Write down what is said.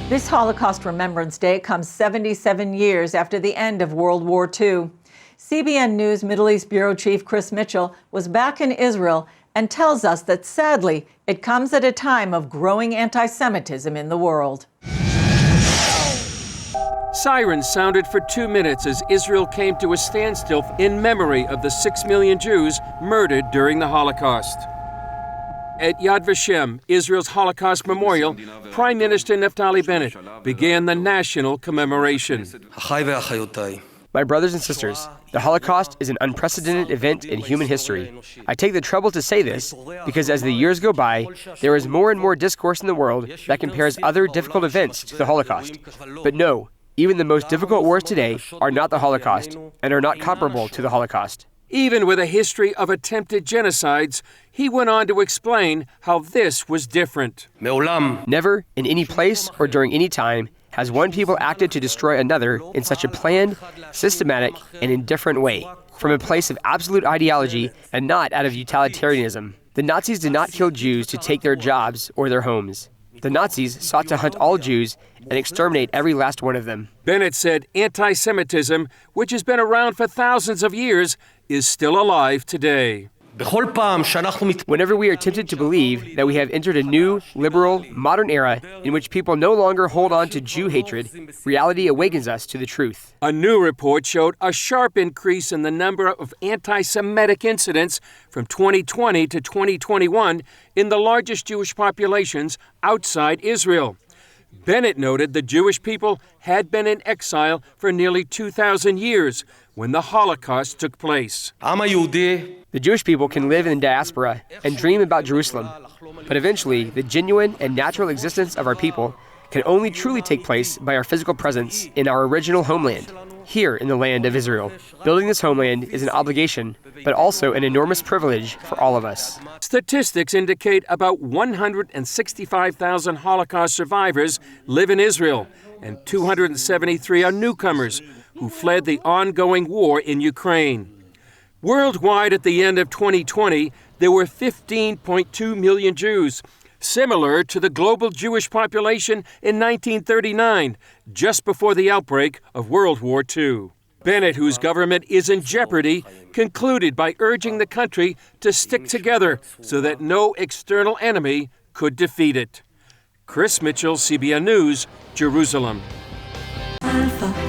This Holocaust Remembrance Day comes 77 years after the end of World War II. CBN News Middle East Bureau Chief Chris Mitchell was back in Israel and tells us that, sadly, it comes at a time of growing anti-Semitism in the world. Sirens sounded for 2 minutes as Israel came to a standstill in memory of the 6 million Jews murdered during the Holocaust. At Yad Vashem, Israel's Holocaust memorial, Prime Minister Naftali Bennett began the national commemoration. My brothers and sisters, the Holocaust is an unprecedented event in human history. I take the trouble to say this because as the years go by, there is more and more discourse in the world that compares other difficult events to the Holocaust. But no, even the most difficult wars today are not the Holocaust and are not comparable to the Holocaust. Even with a history of attempted genocides, he went on to explain how this was different. Never, in any place or during any time, has one people acted to destroy another in such a planned, systematic, and indifferent way, from a place of absolute ideology and not out of utilitarianism. The Nazis did not kill Jews to take their jobs or their homes. The Nazis sought to hunt all Jews and exterminate every last one of them. Bennett said anti-Semitism, which has been around for thousands of years, is still alive today. Whenever we are tempted to believe that we have entered a new, liberal, modern era in which people no longer hold on to Jew hatred, reality awakens us to the truth. A new report showed a sharp increase in the number of anti-Semitic incidents from 2020 to 2021 in the largest Jewish populations outside Israel. Bennett noted the Jewish people had been in exile for nearly 2,000 years when the Holocaust took place. The Jewish people can live in the diaspora and dream about Jerusalem, but eventually the genuine and natural existence of our people can only truly take place by our physical presence in our original homeland, here in the land of Israel. Building this homeland is an obligation, but also an enormous privilege for all of us. Statistics indicate about 165,000 Holocaust survivors live in Israel, and 273 are newcomers who fled the ongoing war in Ukraine. Worldwide at the end of 2020, there were 15.2 million Jews, similar to the global Jewish population in 1939, just before the outbreak of World War II. Bennett, whose government is in jeopardy, concluded by urging the country to stick together so that no external enemy could defeat it. Chris Mitchell, CBN News, Jerusalem. Alpha.